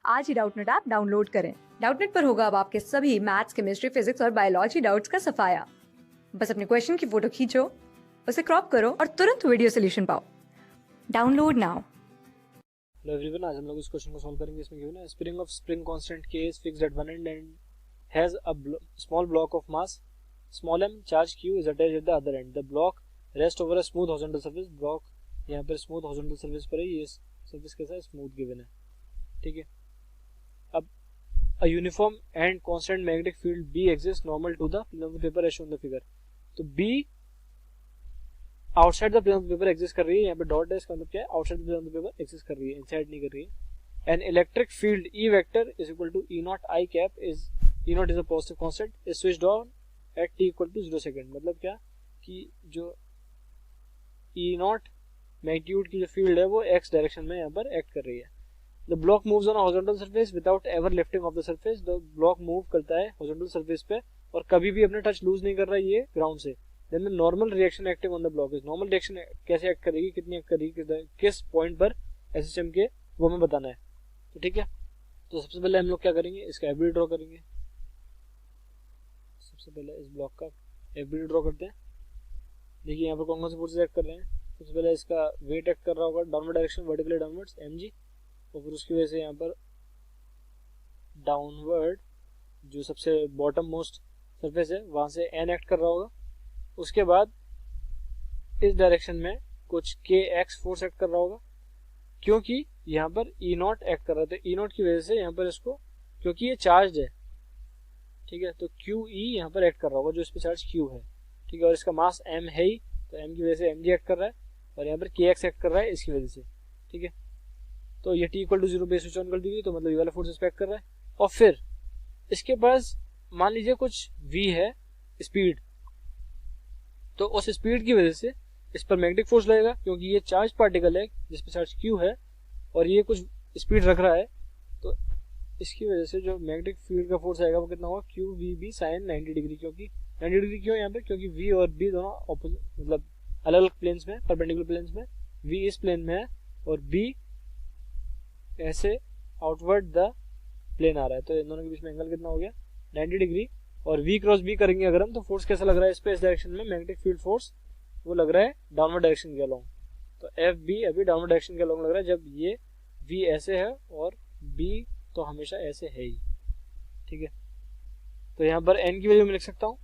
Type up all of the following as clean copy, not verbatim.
आज ही Doubtnut app download करें। Doubtnut पर होगा अब आपके सभी मैथ्स, केमिस्ट्री, फिजिक्स और बायोलॉजी डाउट्स का सफाया। बस अपने क्वेश्चन की फोटो खींचो, उसे क्रॉप करो और तुरंत वीडियो सोल्यूशन पाओ। Download now. हेलो एवरीवन, आज हम लोग इस क्वेश्चन को सॉल्व करेंगे। इसमें गिवन है spring of spring constant K is fixed at one end and has a small block of mass small m charge Q is attached at the other end. The block rests over a smooth horizontal surface. Block यहाँ पर smooth horizontal surface पर है। ये surface कैसा है? Smooth given है। ठीक है, अब a uniform and constant magnetic field B exists normal to the plane of the paper as shown in the figure. तो B outside the plane of the paper exist कर रही है। यहाँ पे डॉट है, इसका मतलब क्या है? Outside the plane of the paper exist कर रही है, इनसाइड नहीं कर रही है। An electric field E vector is equal to E naught I cap is E naught is a positive constant is switched on at t equal to 0 second. मतलब क्या कि जो E नॉट मैग्नीट्यूड की जो फील्ड है वो x direction में यहाँ पर एक्ट कर रही है। The block moves on horizontal surface without ever lifting of the surface. The block move करता है हॉरिजॉन्टल सरफेस पे और कभी भी अपना टच लूज नहीं कर रहा है ये ग्राउंड से। Then the normal reaction active on the block is. Normal reaction कैसे एक्ट करेगी, कितनी एक्ट करेगी, किस पॉइंट पर एसएचएम के, वो हमें बताना है। तो ठीक है, तो सबसे पहले हम लोग क्या करेंगे, इसका एफबी ड्रॉ करेंगे। सबसे पहले इस ब्लॉक का एफबी ड्रॉ करते हैं। देखिए यहाँ पर कौन कौन से फोर्सेस एक्ट कर रहे हैं। सबसे पहले इसका वेट एक्ट कर रहा होगा downward direction, vertically downwards mg, और फिर उसकी वजह से यहाँ पर डाउनवर्ड जो सबसे बॉटम मोस्ट सरफेस है वहां से n एक्ट कर रहा होगा। उसके बाद इस डायरेक्शन में कुछ kx फोर्स एक्ट कर रहा होगा, क्योंकि यहाँ पर E नॉट एक्ट कर रहा था। E नॉट की वजह से यहाँ पर इसको, क्योंकि ये चार्ज है, ठीक है, तो QE यहाँ पर एक्ट कर रहा होगा, जो इस पर चार्ज Q है, ठीक है, और इसका मास m है ही, तो m की वजह से mg एक्ट कर रहा है, और यहाँ पर kx एक्ट कर रहा है इसकी वजह से। ठीक है, तो ये t इक्वल टू 0 पे स्विच ऑन कर दी गई, तो मतलब ये वाला फोर्स एक्ट कर रहा है। और फिर इसके पास मान लीजिए कुछ v है स्पीड, तो उस स्पीड की वजह से इस पर मैग्नेटिक फोर्स लगेगा, क्योंकि ये चार्ज पार्टिकल है जिस पर चार्ज Q है और ये कुछ स्पीड रख रहा है, तो इसकी वजह से जो मैग्नेटिक फील्ड का फोर्स आएगा वो कितना होगा? QVB sin 90 degree. क्योंकि 90 डिग्री क्यों यहाँ पे? क्योंकि V और B दोनों ऑपोजिट, मतलब अलग अलग प्लेन्स में, परपेंडिकुलर प्लेन्स में। V इस प्लेन में है और B ऐसे आउटवर्ड द प्लेन आ रहा है, तो इन दोनों के बीच में एंगल कितना हो गया? 90 डिग्री। और V क्रॉस B करेंगे अगर हम, तो फोर्स कैसा लग रहा है इस पे, इस डायरेक्शन में मैग्नेटिक फील्ड फोर्स वो लग रहा है डाउनवर्ड डायरेक्शन के अलोंग। तो FB अभी डाउनवर्ड डायरेक्शन के अलोंग लग रहा है, जब ये V ऐसे है और B तो हमेशा ऐसे है ही। ठीक है, तो यहाँ पर n की वैल्यू मैं लिख सकता हूँ।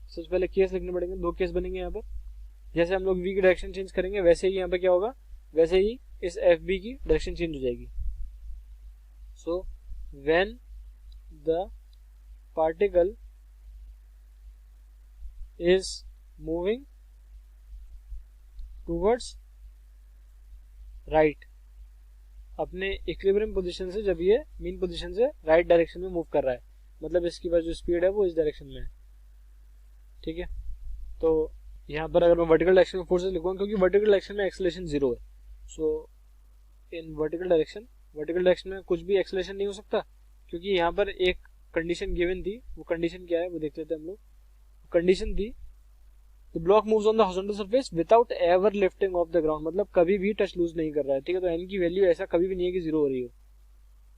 सबसे पहले केस लिखने पड़ेंगे, दो केस बनेंगे यहाँ पर। जैसे हम लोग V की डायरेक्शन चेंज करेंगे वैसे ही यहाँ पे क्या होगा, वैसे ही इस FB की डायरेक्शन चेंज हो जाएगी। So when the particle is moving towards right, अपने इक्विलिब्रियम पोजीशन से, जब ये मीन पोजीशन से राइट डायरेक्शन में मूव कर रहा है, मतलब इसकी पास जो स्पीड है वो इस डायरेक्शन में है। ठीक है, तो यहाँ पर अगर मैं वर्टिकल डायरेक्शन में फोर्सेस लिखूंगा, क्योंकि वर्टिकल डायरेक्शन में एक्सेलरेशन 0 है, सो इन वर्टिकल डायरेक्शन में कुछ भी एक्सेलरेशन नहीं हो सकता, क्योंकि यहाँ पर एक कंडीशन गिवन थी। वो कंडीशन क्या है वो देख लेते हैं हम लोग। कंडीशन थी the block moves on the horizontal surface without ever lifting of the ground, मतलब कभी भी टच लूज नहीं कर रहा है। ठीक है, तो n की वैल्यू ऐसा कभी भी नहीं है कि 0 हो रही हो।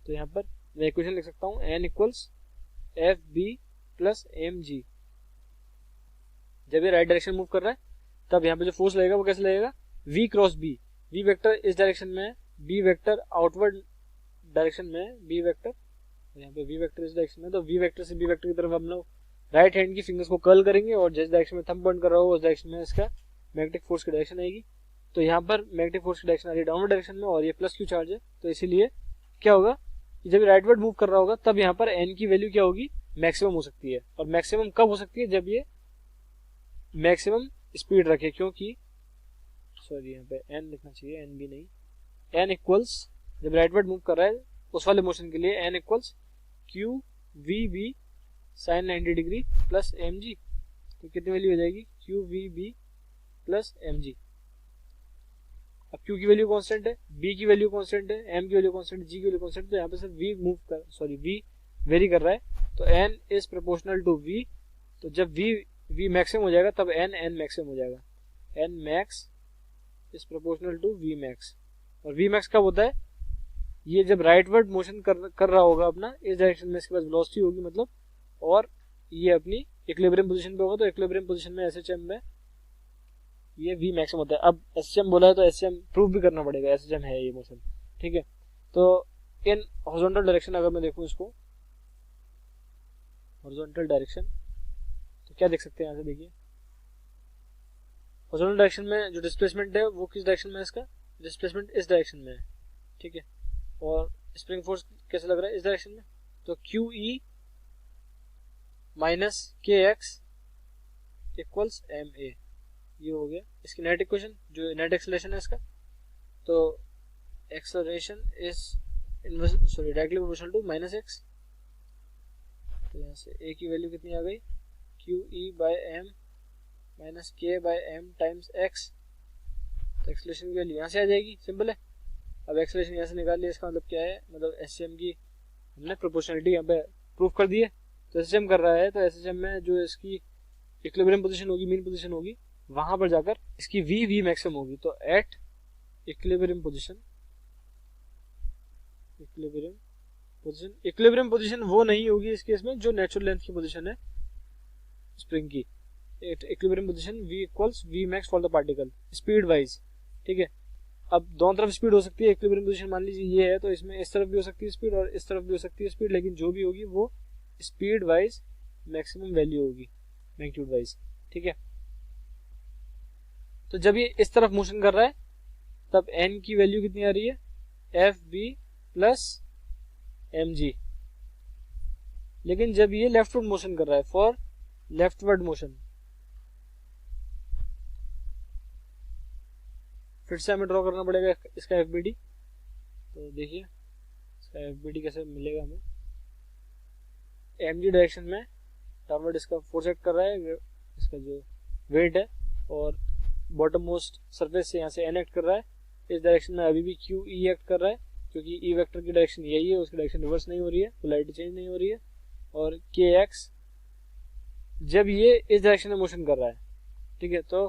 तो यहाँ पर मैं इक्वेशन लिख सकता हूँ n equals FB plus mg। जब ये राइट डायरेक्शन मूव कर रहा है तब यहाँ पे जो फोर्स लगेगा वो कैसे लगेगा? V cross B। V vector इस डायरेक्शन में है, B वेक्टर आउटवर्ड डायरेक्शन में है, B वेक्टर यहाँ पे V वेक्टर इस डायरेक्शन में, तो V वेक्टर से B वेक्टर की तरफ हम लोग राइट हैंड की फिंगर्स को कर्ल करेंगे और जिस डायरेक्शन में थंब पॉइंट कर रहा हो उस डायरेक्शन में इसका मैग्नेटिक फोर्स की डायरेक्शन आएगी। तो यहाँ पर मैग्नेटिक फोर्स की डायरेक्शन आ रही है डाउनवर्ड डायरेक्शन में, और ये प्लस Q चार्ज है, तो इसीलिए क्या होगा कि जब राइटवर्ड मूव कर रहा होगा तब यहाँ पर n की वैल्यू क्या होगी? मैक्सिमम हो सकती है। और मैक्सिमम कब हो सकती है? जब ये मैक्सिमम स्पीड रखे, क्योंकि सॉरी यहाँ पे n लिखना चाहिए, n भी नहीं, n इक्वल्स, जब राइटवर्ड मूव कर रहा है उस वाले मोशन के लिए n equals QVB sin 90 degree plus mg। तो कितनी वैल्यू हो जाएगी? QVB plus mg। अब Q की वैल्यू कांस्टेंट है, B की वैल्यू कांस्टेंट है, M की वैल्यू कांस्टेंट है, G की वैल्यू कांस्टेंट, तो यहाँ पे सिर्फ V वेरी कर रहा है, तो n is proportional to V। तो जब V मैक्सिमम हो जाएगा तब n मैक्सिमम हो जाएगा। n max is proportional to V max. और V मैक्स कब होता है? ये जब राइटवर्ड मोशन कर रहा होगा अपना इस डायरेक्शन में, इसके पास वेलोसिटी होगी मतलब, और ये अपनी इक्विलिब्रियम पोजीशन पे होगा, तो इक्विलिब्रियम पोजीशन में एसएचएम में ये वी मैक्सिमम होता है। अब एसएचएम बोला है तो एसएचएम प्रूव भी करना पड़ेगा, एसएचएम है ये मोशन, ठीक है। तो इन हॉरिजॉन्टल डायरेक्शन अगर मैं देखूं इसको, हॉरिजॉन्टल डायरेक्शन, तो क्या देख सकते हैं यहाँ से, देखिए हॉरिजॉन्टल डायरेक्शन में जो डिस्प्लेसमेंट है वो किस डायरेक्शन में है, इसका डिस्प्लेसमेंट इस डायरेक्शन में है, ठीक है। और स्प्रिंग फोर्स कैसे लग रहा है, इस डायरेक्शन में, तो q e minus k x equals m a, ये हो गया इसकी नेट इक्वेशन, जो नेट एक्सेलरेशन है इसका। तो acceleration is directly proportional to minus x, तो यहाँ से ए की वैल्यू कितनी आ गई, q e by m minus k by m times x, तो एक्सेलरेशन की वैल्यू यहाँ से आ जाएगी, सिंपल है। अब एक्सेलरेशन यहाँ से निकाल लिया, इसका मतलब क्या है, मतलब एसएचएम की हमने प्रोपोर्शनलिटी यहाँ पे प्रूफ कर दी है। तो एसएचएम कर रहा है, तो एसएचएम में जो इसकी इक्विलिब्रियम पोजीशन होगी, मीन पोजीशन होगी, वहां पर जाकर इसकी वी मैक्सिमम होगी। तो एट इक्विलिब्रियम पोजीशन वो नहीं होगी इस केस में जो नेचुरल लेंथ की पोजीशन है स्प्रिंग की। Equilibrium position v equals V max for the particle speed wise, ठीक है। अब दोनों तरफ स्पीड हो सकती है, इक्विलिब्रियम पोजीशन मान लीजिए ये है, तो इसमें इस तरफ भी हो सकती है स्पीड और इस तरफ भी हो सकती है स्पीड, लेकिन जो भी होगी वो स्पीड वाइज मैक्सिमम वैल्यू होगी मैग्नीट्यूड वाइज, ठीक है। तो जब ये इस तरफ मोशन कर रहा है तब n की वैल्यू कितनी आ रही है, f b plus m g. लेकिन जब ये लेफ्टवर्ड मोशन कर रहा है, फॉर लेफ्टवर्ड मोशन, फिर से हमें ड्रॉ करना पड़ेगा इसका एफ बी डी। तो देखिए इसका एफ बी डी कैसे मिलेगा हमें, एम जी डायरेक्शन में डाउनवर्ड इसका फोर्स एक्ट कर रहा है, इसका जो वेट है, और बॉटम मोस्ट सरफेस से यहाँ से एन एक्ट कर रहा है। इस डायरेक्शन में अभी भी क्यू ई एक्ट कर रहा है, क्योंकि ई वेक्टर की डायरेक्शन यही है, उसकी डायरेक्शन रिवर्स नहीं हो रही है, पोलैरिटी चेंज नहीं हो रही है। और के एक्स जब ये इस डायरेक्शन में मोशन कर रहा है, ठीक है, तो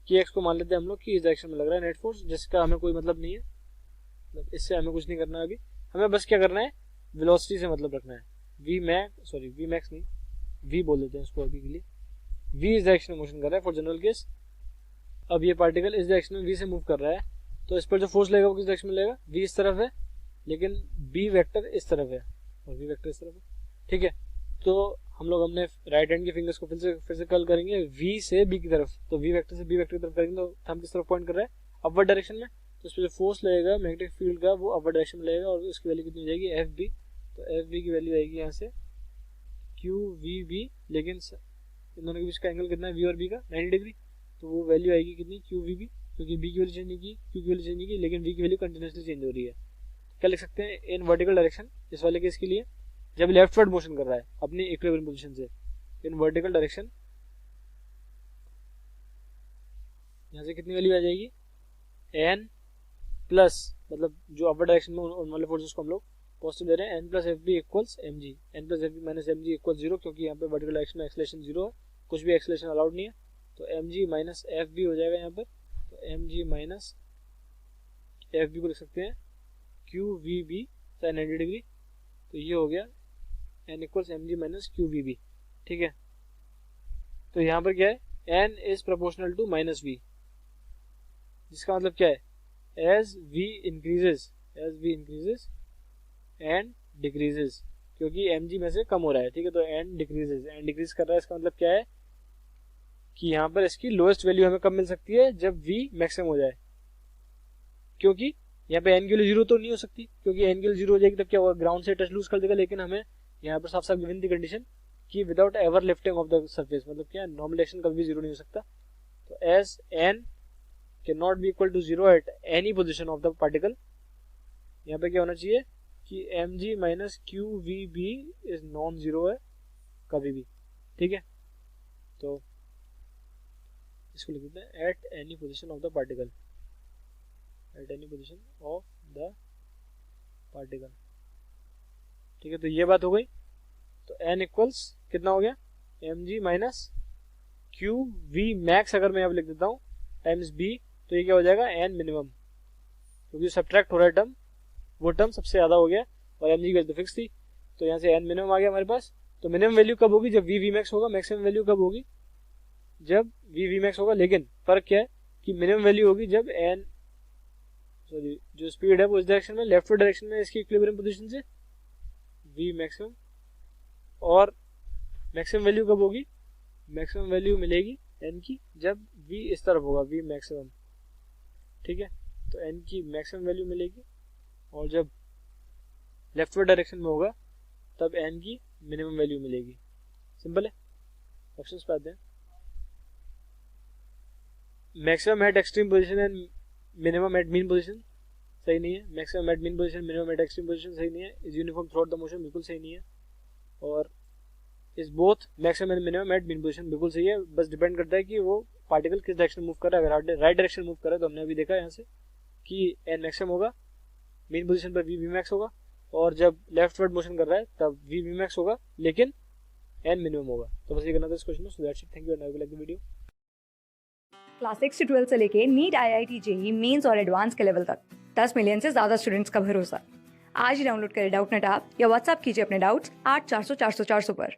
के एक्स को मान लेते हैं हम लोग कि इस डायरेक्शन में लग रहा है नेट फोर्स, जिसका हमें कोई मतलब नहीं है, मतलब इससे हमें कुछ नहीं करना है अभी। हमें बस क्या करना है, वेलोसिटी से मतलब रखना है। वी मैक्स नहीं, वी बोल देते हैं उसको अभी के लिए। वी इस डायरेक्शन में मोशन कर रहा है फॉर जनरल केस। अब ये पार्टिकल इस डायरेक्शन में वी से मूव कर रहा है, तो इस पर जो फोर्स लगेगा वो किस डायरेक्शन में लगेगा, वी इस तरफ है, लेकिन बी वेक्टर इस तरफ है और वी वेक्टर इस तरफ है, ठीक है। तो हम लोग अपने राइट हैंड की फिंगर्स को फिर से कर्ल करेंगे वी से बी की तरफ, तो वी वेक्टर से बी वेक्टर की तरफ करेंगे, तो थंब किस तरफ पॉइंट कर रहा है, अपवर्ड डायरेक्शन में। तो इस पर जो फोर्स लगेगा मैग्नेटिक फील्ड का वो अपवर्ड डायरेक्शन में लगेगा, और उसकी वैल्यू कितनी हो जाएगी, एफ बी। तो एफ बी की वैल्यू आएगी यहाँ से क्यू वी बी, लेकिन इन दोनों के बीच का एंगल कितना है, वी और बी का 90 डिग्री, तो वो वैल्यू आएगी कितनी, क्यू वी बी, क्योंकि बी की वैल्यू चेंज नहीं की, क्यू की वैल्यू चेंज नहीं की, लेकिन वी की वैल्यू कंटिन्यूसली चेंज हो रही है। क्या लिख सकते हैं, इन वर्टिकल डायरेक्शन, इस वाले केस के लिए जब लेफ्टवर्ड मोशन कर रहा है अपनी इक्विलिब्रियम पोजीशन से, इन वर्टिकल डायरेक्शन यहाँ से कितनी वैल्यू आ जाएगी, एन प्लस, मतलब जो अपवर्ड डायरेक्शन में उन वाले फोर्सेस को हम लोग पॉजिटिव दे रहे हैं, n plus f b equals m g, n plus f b minus m g equal 0, क्योंकि यहाँ पे वर्टिकल डायरेक्शन में एक्सेलरेशन 0 है, कुछ भी एक्सेलरेशन अलाउड नहीं है। तो m g minus f b हो जाएगा यहाँ पर, तो m g minus f b को लिख सकते हैं q v b sine 90 degree, तो ये हो गया n equals m g minus q v b, ठीक है। तो यहाँ पर क्या है, n is proportional to minus v, जिसका मतलब क्या है, as v increases and decreases, क्योंकि एम जी में से कम हो रहा है, ठीक है। तो एन डिक्रीजेस, एंड डिक्रीज कर रहा है, इसका मतलब क्या है कि यहाँ पर इसकी लोएस्ट वैल्यू हमें कब मिल सकती है, जब वी मैक्सिमम हो जाए, क्योंकि यहाँ पे एन की वैल्यू 0 तो नहीं हो सकती, क्योंकि एन की वैल्यू 0 हो जाएगी तब क्या होगा, ग्राउंड से टच लूज कर देगा। लेकिन हमें यहाँ पर साफ साफ गिवन दी कंडीशन कि without ever lifting of the surface, मतलब क्या नॉर्मल डायरेक्शन कभी भी 0 नहीं हो सकता। तो as n can not be equal to 0 at any position of the particle, यहाँ पे क्या होना चाहिए कि m g minus q v b is non zero है कभी भी, ठीक है। तो इसको लिख देते हैं eight any position of the particle, eight any position of the particle, ठीक है। तो ये बात हो गई। तो एन इक्वल्स कितना हो गया, m g minus q v max, अगर मैं यहाँ पे लिख देता हूँ, टाइम्स बी, तो ये क्या हो जाएगा, एन मिनिमम, क्योंकि सब्ट्रैक्ट हो रहा है टर्म, वो टर्म सबसे ज़्यादा हो गया और एम जी की वैल्यू फिक्स थी, तो यहाँ से एन मिनिमम आ गया हमारे पास। तो मिनिमम वैल्यू कब होगी? जब वी वी मैक्स होगा। मैक्सिमम वैल्यू कब होगी? जब वी वी मैक्स होगा। लेकिन फर्क क्या है कि मिनिमम वैल्यू होगी जब एन सॉरी जो स्पीड है वो इस डायरेक्शन में, लेफ्टवर्ड डायरेक्शन में इसकी इक्विलिब्रियम पोजीशन से वी मैक्सिमम। और मैक्सिमम वैल्यू कब होगी? मैक्सिमम वैल्यू मिलेगी एन की जब वी इस तरफ होगा, वी मैक्सिमम, ठीक है। तो एन की मैक्सिमम वैल्यू मिलेगी और जब लेफ्टवर्ड डायरेक्शन में होगा तब एन की मिनिमम वैल्यू मिलेगी। सिंपल है। ऑप्शंस पे आते हैं। Maximum at extreme position and minimum at mean position सही नहीं है। Maximum at mean position, minimum at extreme position सही नहीं है। Is uniform throughout the motion बिल्कुल सही नहीं है। और इस both maximum and minimum at mean position बिल्कुल सही है। बस डिपेंड करता है कि वो पार्टिकल किस डायरेक्शन मूव कर रहा है। अगर राइट डायरेक्शन मूव कर रहा है तो हमने अभी देखा यहाँ से कि एन मैक्सिमम होगा, मीन पोजीशन पर वी वी मैक्स होगा, और जब लेफ्टवर्ड मोशन कर रहा है तब वी वी मैक्स होगा लेकिन एन मिनिमम होगा। तो बस ये करना था इस क्वेश्चन में। So that's it. Thank you and I will like the video. Class 6 से 12 से लेके नीट, IIT, JEE मेंस और एडवांस के लेवल तक 10 मिलियन से ज्यादा स्टूडेंट्स का भरोसा। आज ही डाउनलोड करें डाउटनेट ऐप या व्हाट्सएप कीजिए अपने डाउट्स 8400 400 400 पर।